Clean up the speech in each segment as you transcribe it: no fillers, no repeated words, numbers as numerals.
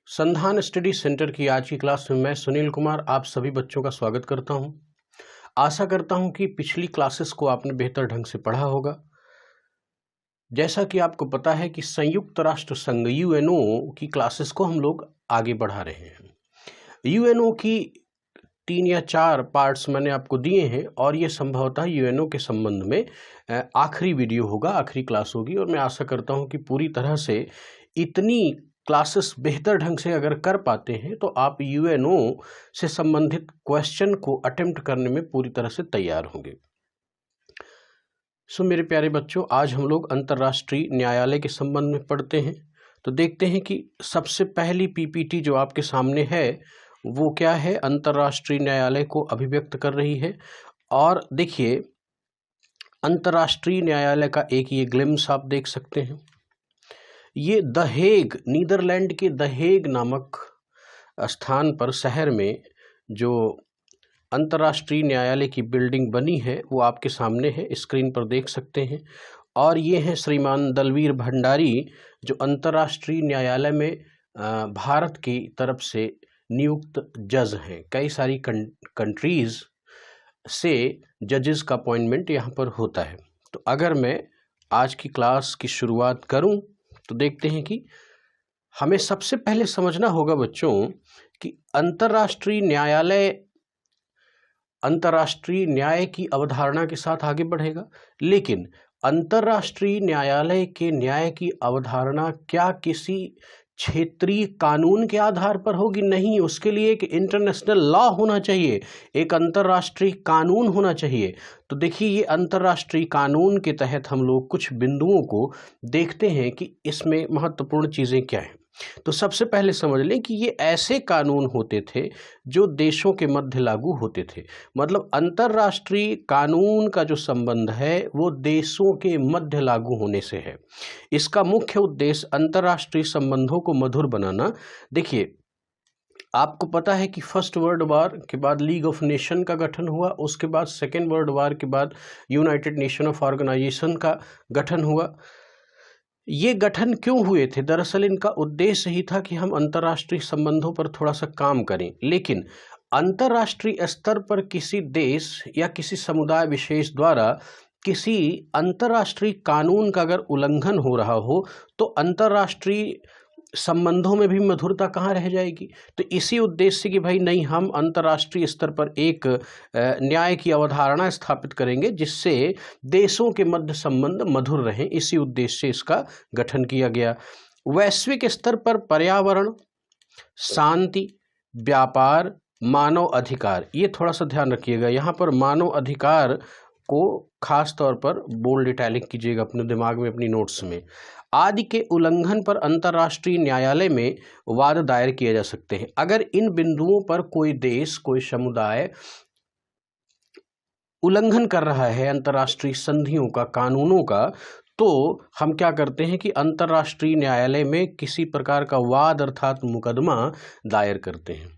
संधान study centre की आज की क्लास में मैं सुनील कुमार आप सभी बच्चों का स्वागत करता हूं। आशा करता हूं कि पिछली क्लासेस को आपने बेहतर ढंग से पढ़ा होगा। जैसा कि आपको पता है कि संयुक्त राष्ट्र संघ यूएनओ की क्लासेस को हम लोग आगे बढ़ा रहे हैं। यूएनओ की 3 या 4 पार्ट्स मैंने आपको दिए हैं और ये संभवतः यूएनओ के संबंध में आखिरी वीडियो होगा, आखिरी क्लास होगी और मैं आशा करता हूं कि पूरी तरह से इतनी क्लासेस बेहतर ढंग से अगर कर पाते हैं तो आप यूएनओ से संबंधित क्वेश्चन को अटेम्प्ट करने में पूरी तरह से तैयार होंगे। मेरे प्यारे बच्चों, आज हम लोग अंतर्राष्ट्रीय न्यायालय के संबंध में पढ़ते हैं। तो देखते हैं कि सबसे पहली पीपीटी जो आपके सामने है वो क्या है, अंतर्राष्ट्रीय न्यायालय को अभिव्यक्त कर रही है। और देखिए, अंतर्राष्ट्रीय न्यायालय का एक ये ग्लिम्स आप देख सकते हैं। ये द हेग, नीदरलैंड के द हेग नामक स्थान पर, शहर में जो अंतर्राष्ट्रीय न्यायालय की बिल्डिंग बनी है वो आपके सामने है, स्क्रीन पर देख सकते हैं। और ये हैं श्रीमान दलवीर भंडारी, जो अंतर्राष्ट्रीय न्यायालय में भारत की तरफ से नियुक्त जज हैं। कई सारी कंट्रीज से जजेस का अपॉइंटमेंट यहाँ पर होता है। तो अगर मैं आज की क्लास की शुरुआत करूं तो देखते हैं कि हमें सबसे पहले समझना होगा बच्चों कि अंतर्राष्ट्रीय न्यायालय अंतर्राष्ट्रीय न्याय की अवधारणा के साथ आगे बढ़ेगा, लेकिन अंतर्राष्ट्रीय न्यायालय के न्याय की अवधारणा क्या किसी क्षेत्रीय कानून के आधार पर होगी? नहीं, उसके लिए एक इंटरनेशनल लॉ होना चाहिए, एक अंतर्राष्ट्रीय कानून होना चाहिए। तो देखिए, ये अंतर्राष्ट्रीय कानून के तहत हम लोग कुछ बिंदुओं को देखते हैं कि इसमें महत्वपूर्ण चीज़ें क्या हैं। तो सबसे पहले समझ लें कि ये ऐसे कानून होते थे जो देशों के मध्य लागू होते थे। मतलब अंतर्राष्ट्रीय कानून का जो संबंध है वो देशों के मध्य लागू होने से है। इसका मुख्य उद्देश्य अंतर्राष्ट्रीय संबंधों को मधुर बनाना। देखिए, आपको पता है कि फर्स्ट वर्ल्ड वॉर के बाद लीग ऑफ नेशन का गठन हुआ, उसके बाद सेकेंड वर्ल्ड वॉर के बाद यूनाइटेड नेशन ऑफ ऑर्गेनाइजेशन का गठन हुआ। ये गठन क्यों हुए थे? दरअसल इनका उद्देश्य ही था कि हम अंतर्राष्ट्रीय संबंधों पर थोड़ा सा काम करें, लेकिन अंतर्राष्ट्रीय स्तर पर किसी देश या किसी समुदाय विशेष द्वारा किसी अंतर्राष्ट्रीय कानून का अगर उल्लंघन हो रहा हो तो अंतर्राष्ट्रीय संबंधों में भी मधुरता कहाँ रह जाएगी। तो इसी उद्देश्य से कि भाई नहीं, हम अंतर्राष्ट्रीय स्तर पर एक न्याय की अवधारणा स्थापित करेंगे जिससे देशों के मध्य संबंध मधुर रहें, इसी उद्देश्य से इसका गठन किया गया। वैश्विक स्तर पर पर्यावरण, शांति, व्यापार, मानव अधिकार, ये थोड़ा सा ध्यान रखिएगा। यहाँ पर मानव अधिकार को खास तौर पर बोल्ड इटैलिक कीजिएगा अपने दिमाग में, अपनी नोट्स में। आदि के उल्लंघन पर अंतर्राष्ट्रीय न्यायालय में वाद दायर किए जा सकते हैं। अगर इन बिंदुओं पर कोई देश, कोई समुदाय उल्लंघन कर रहा है अंतर्राष्ट्रीय संधियों का, कानूनों का, तो हम क्या करते हैं कि अंतर्राष्ट्रीय न्यायालय में किसी प्रकार का वाद अर्थात मुकदमा दायर करते हैं।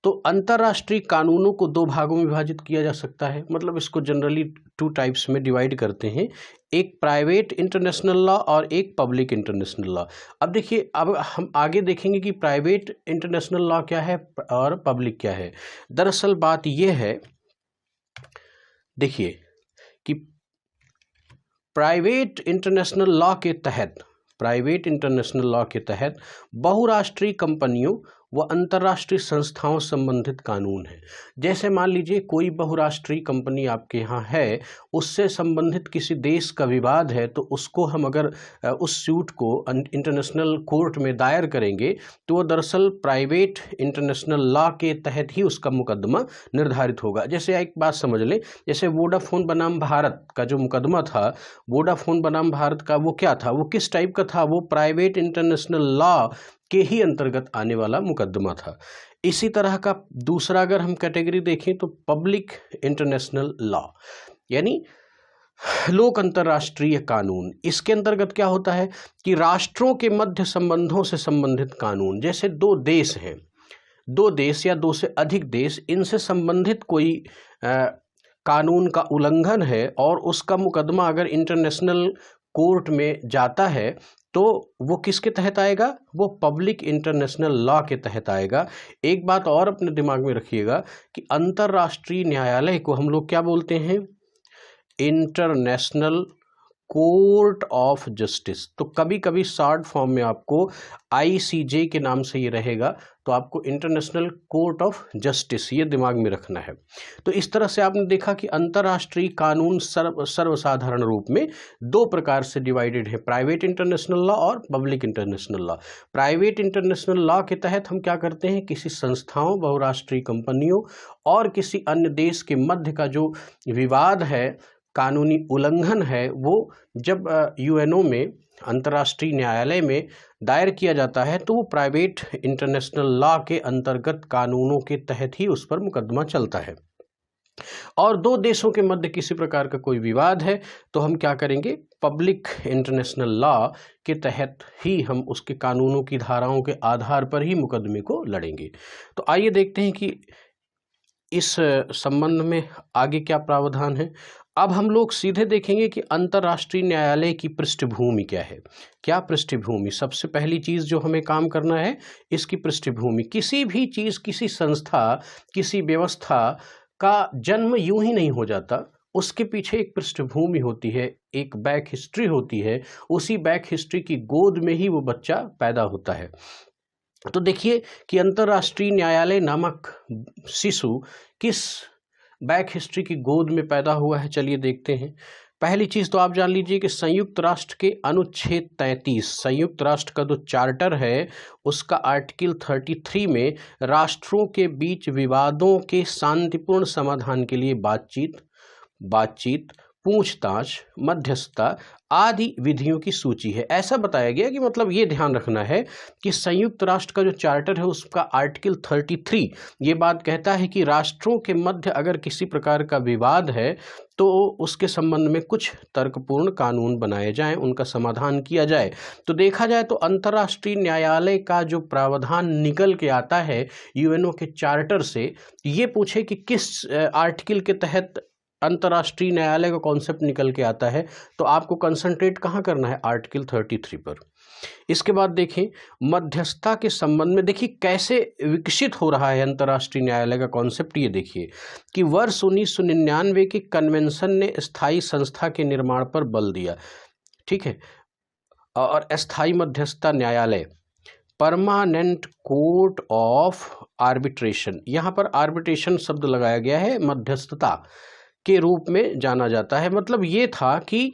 तो अंतर्राष्ट्रीय कानूनों को 2 भागों में विभाजित किया जा सकता है। मतलब इसको जनरली 2 टाइप्स में डिवाइड करते हैं, एक प्राइवेट इंटरनेशनल लॉ और एक पब्लिक इंटरनेशनल लॉ। अब देखिए, अब हम आगे देखेंगे कि प्राइवेट इंटरनेशनल लॉ क्या है और पब्लिक क्या है। दरअसल बात यह है, देखिए कि प्राइवेट इंटरनेशनल लॉ के तहत बहुराष्ट्रीय कंपनियों व अंतर्राष्ट्रीय संस्थाओं संबंधित कानून है। जैसे मान लीजिए कोई बहुराष्ट्रीय कंपनी आपके यहाँ है, उससे संबंधित किसी देश का विवाद है, तो उसको हम अगर उस सूट को इंटरनेशनल कोर्ट में दायर करेंगे तो वो दरअसल प्राइवेट इंटरनेशनल लॉ के तहत ही उसका मुकदमा निर्धारित होगा। जैसे एक बात समझ लें, जैसे वोडाफोन बनाम भारत का जो मुकदमा था, वोडाफोन बनाम भारत का, वो क्या था, वो किस टाइप का था? वो प्राइवेट इंटरनेशनल लॉ के ही अंतर्गत आने वाला मुकदमा था। इसी तरह का दूसरा अगर हम कैटेगरी देखें तो पब्लिक इंटरनेशनल लॉ, यानी लोक अंतर्राष्ट्रीय कानून। इसके अंतर्गत क्या होता है कि राष्ट्रों के मध्य संबंधों से संबंधित कानून, जैसे 2 देश हैं, 2 देश या 2 से अधिक देश, इनसे संबंधित कोई कानून का उल्लंघन है और उसका मुकदमा अगर इंटरनेशनल कोर्ट में जाता है तो वो किसके तहत आएगा? वो पब्लिक इंटरनेशनल लॉ के तहत आएगा। एक बात और अपने दिमाग में रखिएगा कि अंतर्राष्ट्रीय न्यायालय को हम लोग क्या बोलते हैं? International court of justice. तो कभी कभी शॉर्ट फॉर्म में आपको ICJ के नाम से ये रहेगा, तो आपको इंटरनेशनल कोर्ट ऑफ जस्टिस ये दिमाग में रखना है। तो इस तरह से आपने देखा कि अंतर्राष्ट्रीय कानून सर्वसाधारण रूप में दो प्रकार से डिवाइडेड है, प्राइवेट इंटरनेशनल लॉ और public international law. Private international law के तहत हम क्या करते हैं? किसी संस्थाओं, बहुराष्ट्रीय कंपनियों और किसी अन्य देश के मध्य का जो विवाद है, कानूनी उल्लंघन है, वो जब UNO में, अंतर्राष्ट्रीय न्यायालय में दायर किया जाता है तो वो प्राइवेट इंटरनेशनल लॉ के अंतर्गत कानूनों के तहत ही उस पर मुकदमा चलता है। और दो देशों के मध्य किसी प्रकार का कोई विवाद है तो हम क्या करेंगे? पब्लिक इंटरनेशनल लॉ के तहत ही हम उसके कानूनों की धाराओं के आधार पर ही मुकदमे को लड़ेंगे। तो आइए देखते हैं कि इस संबंध में आगे क्या प्रावधान है। अब हम लोग सीधे देखेंगे कि अंतर्राष्ट्रीय न्यायालय की पृष्ठभूमि क्या है। क्या पृष्ठभूमि? सबसे पहली चीज जो हमें काम करना है, इसकी पृष्ठभूमि। किसी भी चीज, किसी संस्था, किसी व्यवस्था का जन्म यूं ही नहीं हो जाता, उसके पीछे एक पृष्ठभूमि होती है, एक बैक हिस्ट्री होती है। उसी बैक हिस्ट्री की गोद में ही वो बच्चा पैदा होता है। तो देखिए कि अंतर्राष्ट्रीय न्यायालय नामक शिशु किस बैक हिस्ट्री की गोद में पैदा हुआ है, चलिए देखते हैं। पहली चीज तो आप जान लीजिए कि संयुक्त राष्ट्र के अनुच्छेद 33, संयुक्त राष्ट्र का जो चार्टर है उसका आर्टिकल 33 में राष्ट्रों के बीच विवादों के शांतिपूर्ण समाधान के लिए बातचीत, पूछताछ, मध्यस्थता आदि विधियों की सूची है। ऐसा बताया गया कि मतलब ये ध्यान रखना है कि संयुक्त राष्ट्र का जो चार्टर है उसका आर्टिकल 33 ये बात कहता है कि राष्ट्रों के मध्य अगर किसी प्रकार का विवाद है तो उसके संबंध में कुछ तर्कपूर्ण कानून बनाए जाएं, उनका समाधान किया जाए। तो देखा जाए तो अंतर्राष्ट्रीय न्यायालय का जो प्रावधान निकल के आता है UNO के चार्टर से, ये पूछे कि किस आर्टिकल के तहत अंतर्राष्ट्रीय न्यायालय का कॉन्सेप्ट निकल के आता है, तो आपको कंसंट्रेट कहाँ करना है? आर्टिकल 33 पर। इसके बाद देखें मध्यस्थता के संबंध में, देखिए कैसे विकसित हो रहा है अंतर्राष्ट्रीय न्यायालय का कॉन्सेप्ट। ये देखिए कि वर्ष 1999 के कन्वेंशन ने स्थायी संस्था के निर्माण पर बल दिया, ठीक है। और स्थायी मध्यस्थता न्यायालय, परमानेंट कोर्ट ऑफ आर्बिट्रेशन, यहाँ पर आर्बिट्रेशन शब्द लगाया गया है, मध्यस्थता के रूप में जाना जाता है। मतलब ये था कि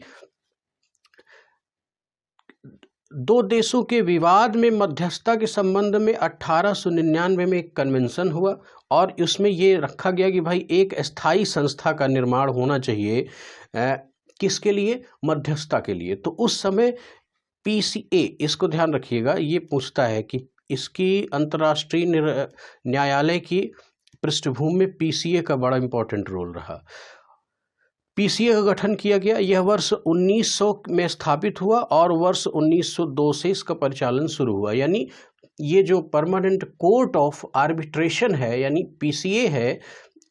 दो देशों के विवाद में मध्यस्थता के संबंध में 1899 में एक कन्वेंशन हुआ और उसमें ये रखा गया कि भाई एक स्थायी संस्था का निर्माण होना चाहिए, किसके लिए? मध्यस्थता के लिए। तो उस समय PCA, इसको ध्यान रखिएगा, ये पूछता है कि इसकी अंतर्राष्ट्रीय न्यायालय की पृष्ठभूमि में PCA का बड़ा इंपॉर्टेंट रोल रहा। PCA का गठन किया गया, यह वर्ष 1900 में स्थापित हुआ और वर्ष 1902 से इसका परिचालन शुरू हुआ। यानी ये जो परमानेंट कोर्ट ऑफ आर्बिट्रेशन है यानी PCA है,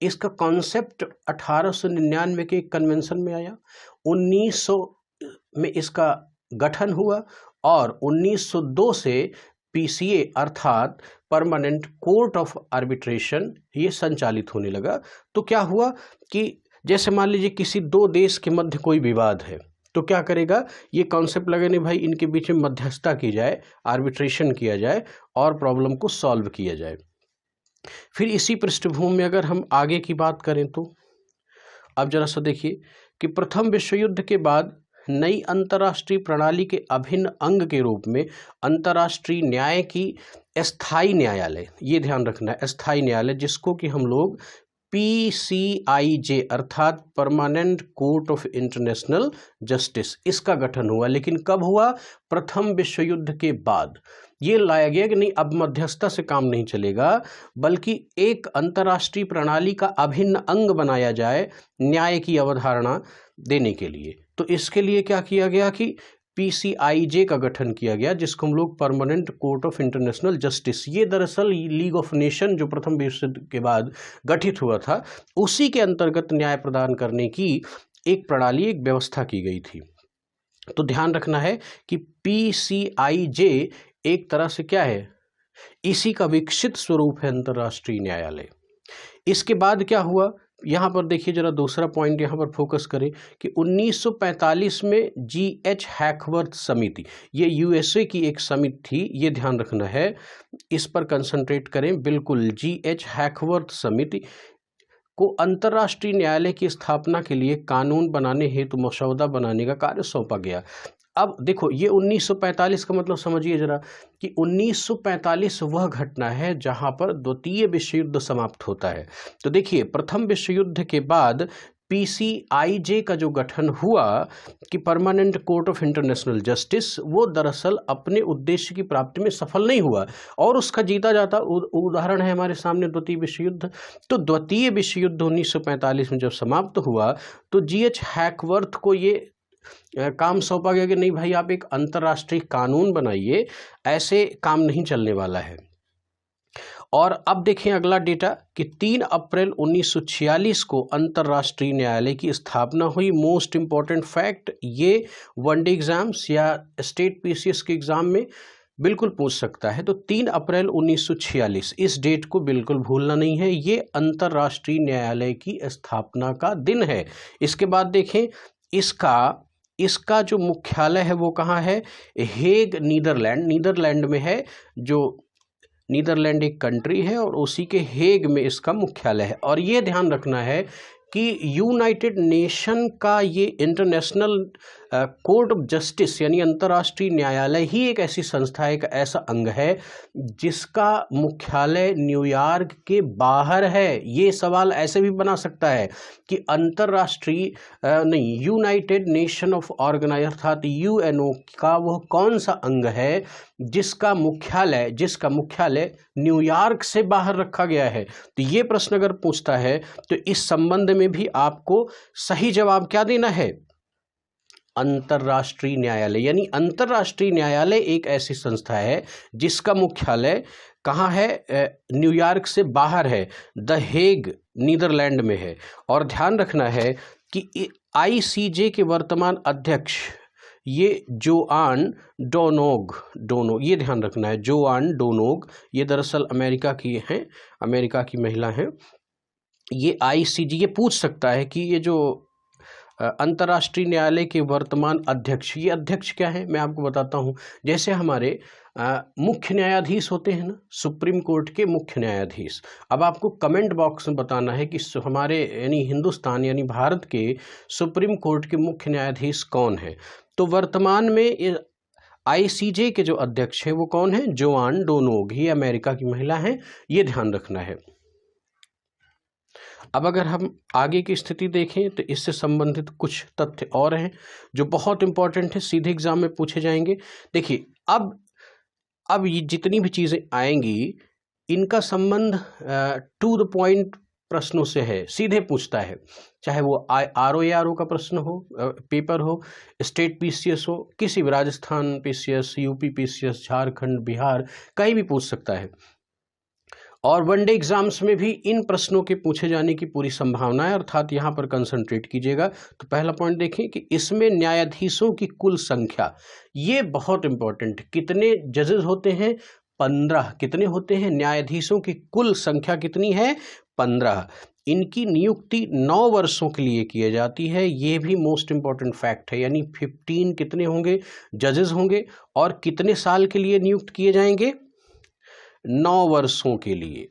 इसका कॉन्सेप्ट 1899 के कन्वेंशन में आया, 1900 में इसका गठन हुआ और 1902 से PCA अर्थात परमानेंट कोर्ट ऑफ आर्बिट्रेशन ये संचालित होने लगा। तो क्या हुआ कि जैसे मान लीजिए किसी दो देश के मध्य कोई विवाद है तो क्या करेगा, ये कॉन्सेप्ट लगे नहीं भाई इनके बीच में मध्यस्थता की जाए, आर्बिट्रेशन किया जाए और प्रॉब्लम को सॉल्व किया जाए। फिर इसी पृष्ठभूमि में अगर हम आगे की बात करें तो अब जरा सा देखिए कि प्रथम विश्व युद्ध के बाद नई अंतर्राष्ट्रीय प्रणाली के अभिन्न अंग के रूप में अंतर्राष्ट्रीय न्याय की स्थायी न्यायालय, ये ध्यान रखना है, स्थायी न्यायालय जिसको कि हम लोग PCIJ अर्थात permanent court of international justice, इसका गठन हुआ। लेकिन कब हुआ? प्रथम विश्व युद्ध के बाद। ये लाया गया कि नहीं अब मध्यस्थता से काम नहीं चलेगा, बल्कि एक अंतर्राष्ट्रीय प्रणाली का अभिन्न अंग बनाया जाए न्याय की अवधारणा देने के लिए। तो इसके लिए क्या किया गया कि PCIJ का गठन किया गया, जिसको हम लोग permanent court of international justice, ये दरअसल लीग ऑफ नेशन जो प्रथम विश्व युद्ध के बाद गठित हुआ था उसी के अंतर्गत न्याय प्रदान करने की एक प्रणाली, एक व्यवस्था की गई थी। तो ध्यान रखना है कि PCIJ एक तरह से क्या है, इसी का विकसित स्वरूप है अंतर्राष्ट्रीय न्यायालय। इसके बाद क्या हुआ, यहाँ पर देखिए जरा दूसरा पॉइंट यहाँ पर फोकस करें कि 1945 में GH हैकवर्थ समिति, ये USA की एक समिति थी, ये ध्यान रखना है, इस पर कंसंट्रेट करें बिल्कुल। GH हैकवर्थ समिति को अंतर्राष्ट्रीय न्यायालय की स्थापना के लिए कानून बनाने हेतु मसौदा बनाने का कार्य सौंपा गया। अब देखो ये 1945 का मतलब समझिए जरा कि 1945 वह घटना है जहां पर द्वितीय विश्व युद्ध समाप्त होता है। तो देखिए प्रथम विश्व युद्ध के बाद PCIJ का जो गठन हुआ कि permanent court of international justice, वो दरअसल अपने उद्देश्य की प्राप्ति में सफल नहीं हुआ और उसका जीता जाता उदाहरण है हमारे सामने द्वितीय विश्व युद्ध। तो द्वितीय विश्व युद्ध 1945 में जब समाप्त हुआ तो GH हैकवर्थ को ये काम सौंपा गया कि नहीं भाई आप एक अंतर्राष्ट्रीय कानून बनाइए, ऐसे काम नहीं चलने वाला है। और अब देखें अगला डेटा कि 3 अप्रैल 1946 को अंतर्राष्ट्रीय न्यायालय की स्थापना हुई। मोस्ट इंपॉर्टेंट फैक्ट, ये वनडे एग्जाम्स या स्टेट PCS के एग्जाम में बिल्कुल पूछ सकता है। तो 3 अप्रैल 1946, इस डेट को बिल्कुल भूलना नहीं है, ये अंतर्राष्ट्रीय न्यायालय की स्थापना का दिन है। इसके बाद देखें इसका जो मुख्यालय है वो कहाँ है, हेग नीदरलैंड में है। जो नीदरलैंड एक कंट्री है और उसी के हेग में इसका मुख्यालय है। और ये ध्यान रखना है कि यूनाइटेड नेशन का ये इंटरनेशनल कोर्ट ऑफ जस्टिस यानी अंतर्राष्ट्रीय न्यायालय ही एक ऐसी संस्था है, एक ऐसा अंग है जिसका मुख्यालय न्यूयॉर्क के बाहर है। ये सवाल ऐसे भी बना सकता है कि अंतर्राष्ट्रीय नहीं, यूनाइटेड नेशन ऑफ ऑर्गेनाइज अर्थात UNO का वह कौन सा अंग है जिसका मुख्यालय न्यूयॉर्क से बाहर रखा गया है। तो ये प्रश्न अगर पूछता है तो इस संबंध में भी आपको सही जवाब क्या देना है, अंतर्राष्ट्रीय न्यायालय। यानी अंतर्राष्ट्रीय न्यायालय एक ऐसी संस्था है जिसका मुख्यालय कहाँ है, न्यूयॉर्क से बाहर है, द हेग नीदरलैंड में है। और ध्यान रखना है कि ICJ के वर्तमान अध्यक्ष ये जोआन डोनोग, ये ध्यान रखना है, जोआन डोनोग, ये दरअसल अमेरिका की हैं, अमेरिका की महिला हैं। ये ICJ, ये पूछ सकता है कि ये जो अंतर्राष्ट्रीय न्यायालय के वर्तमान अध्यक्ष, ये अध्यक्ष क्या है मैं आपको बताता हूँ। जैसे हमारे मुख्य न्यायाधीश होते हैं ना, सुप्रीम कोर्ट के मुख्य न्यायाधीश। अब आपको कमेंट बॉक्स में बताना है कि हमारे यानी हिंदुस्तान यानी भारत के सुप्रीम कोर्ट के मुख्य न्यायाधीश कौन है। तो वर्तमान में ICJ के जो अध्यक्ष है वो कौन है, जोआन डोनोग, ये अमेरिका की महिला है, ये ध्यान रखना है। अब अगर हम आगे की स्थिति देखें तो इससे संबंधित कुछ तथ्य और हैं जो बहुत इंपॉर्टेंट है, सीधे एग्जाम में पूछे जाएंगे। देखिए अब ये जितनी भी चीज़ें आएंगी इनका संबंध टू द पॉइंट प्रश्नों से है, सीधे पूछता है, चाहे वो RO का प्रश्न हो, पेपर हो, स्टेट PCS हो, किसी भी Rajasthan PCS, UP PCS, Jharkhand, Bihar, कहीं भी पूछ सकता है। और वनडे एग्जाम्स में भी इन प्रश्नों के पूछे जाने की पूरी संभावना है, अर्थात यहाँ पर कंसंट्रेट कीजिएगा। तो पहला पॉइंट देखें कि इसमें न्यायाधीशों की कुल संख्या, ये बहुत इंपॉर्टेंट, कितने जजेस होते हैं, 15। कितने होते हैं, न्यायाधीशों की कुल संख्या कितनी है, 15। इनकी नियुक्ति 9 वर्षों के लिए की जाती है, ये भी मोस्ट इंपॉर्टेंट फैक्ट है। यानी 15 कितने होंगे, जजेस होंगे, और कितने साल के लिए नियुक्त किए जाएंगे, 9 वर्षों के लिए।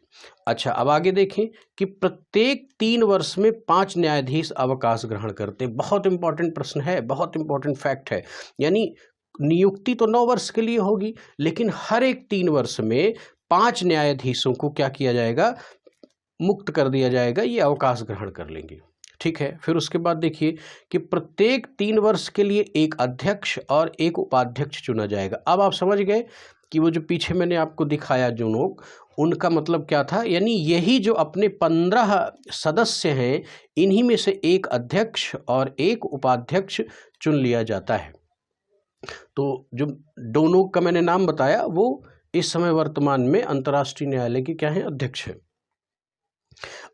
अच्छा, अब आगे देखें कि प्रत्येक 3 वर्ष में 5 न्यायाधीश अवकाश ग्रहण करते हैं। बहुत इंपॉर्टेंट प्रश्न है, बहुत इंपॉर्टेंट फैक्ट है। यानी नियुक्ति तो 9 वर्ष के लिए होगी, लेकिन हर एक 3 वर्ष में 5 न्यायाधीशों को क्या किया जाएगा, मुक्त कर दिया जाएगा, ये अवकाश ग्रहण कर लेंगे। ठीक है, फिर उसके बाद देखिए कि प्रत्येक 3 वर्ष के लिए एक अध्यक्ष और एक उपाध्यक्ष चुना जाएगा। अब आप समझ गए कि वो जो पीछे मैंने आपको दिखाया जो लोग, उनका मतलब क्या था। यानी यही जो अपने 15 सदस्य हैं, इन्हीं में से एक अध्यक्ष और एक उपाध्यक्ष चुन लिया जाता है। तो जो डोनोग का मैंने नाम बताया, वो इस समय वर्तमान में अंतर्राष्ट्रीय न्यायालय के क्या है, अध्यक्ष है।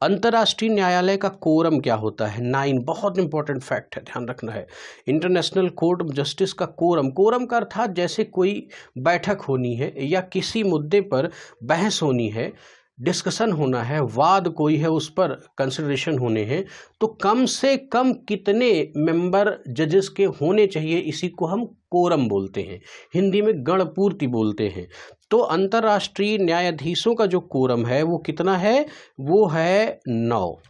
अंतर्राष्ट्रीय न्यायालय का कोरम क्या होता है? 9, बहुत इंपॉर्टेंट फैक्ट है, ध्यान रखना है। इंटरनेशनल कोर्ट ऑफ जस्टिस का कोरम का अर्थात जैसे कोई बैठक होनी है या किसी मुद्दे पर बहस होनी है, डिस्कशन होना है, वाद कोई है उस पर कंसिडरेशन होने हैं, तो कम से कम कितने मेंबर जजेस के होने चाहिए, इसी को हम कोरम बोलते हैं, हिंदी में गणपूर्ति बोलते हैं। तो अंतर्राष्ट्रीय न्यायाधीशों का जो कोरम है वो कितना है? वो है 9।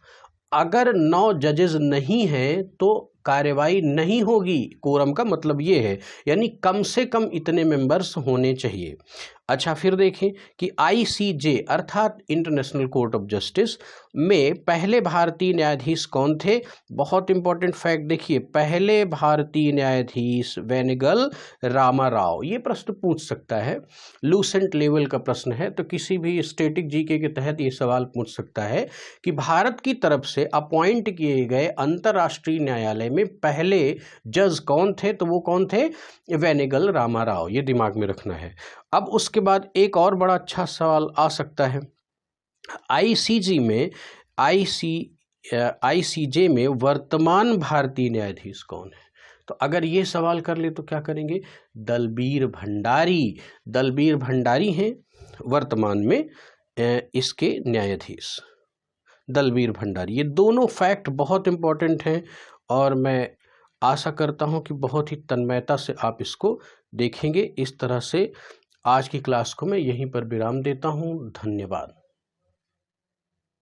अगर 9 जजेस नहीं हैं तो कार्यवाही नहीं होगी। कोरम का मतलब ये है, यानी कम से कम इतने मेंबर्स होने चाहिए। अच्छा, फिर देखें कि ICJ अर्थात इंटरनेशनल कोर्ट ऑफ जस्टिस में पहले भारतीय न्यायाधीश कौन थे? बहुत इंपॉर्टेंट फैक्ट देखिए, पहले भारतीय न्यायाधीश वेनेगल रामाराव। ये प्रश्न पूछ सकता है, लूसेंट लेवल का प्रश्न है, तो किसी भी स्टैटिक जीके के तहत ये सवाल पूछ सकता है कि भारत की तरफ से अपॉइंट किए गए अंतर्राष्ट्रीय न्यायालय में पहले जज कौन थे? तो वो कौन थे? वेनेगल रामाराव। ये दिमाग में रखना है। अब उसके बाद एक और बड़ा अच्छा सवाल आ सकता है, ICJ में वर्तमान भारतीय न्यायाधीश कौन है? तो अगर ये सवाल कर ले तो क्या करेंगे? दलबीर भंडारी हैं वर्तमान में इसके न्यायाधीश, दलबीर भंडारी। ये दोनों फैक्ट बहुत इंपॉर्टेंट हैं और मैं आशा करता हूं कि बहुत ही तन्मयता से आप इसको देखेंगे। इस तरह से आज की क्लास को मैं यहीं पर विराम देता हूं। धन्यवाद।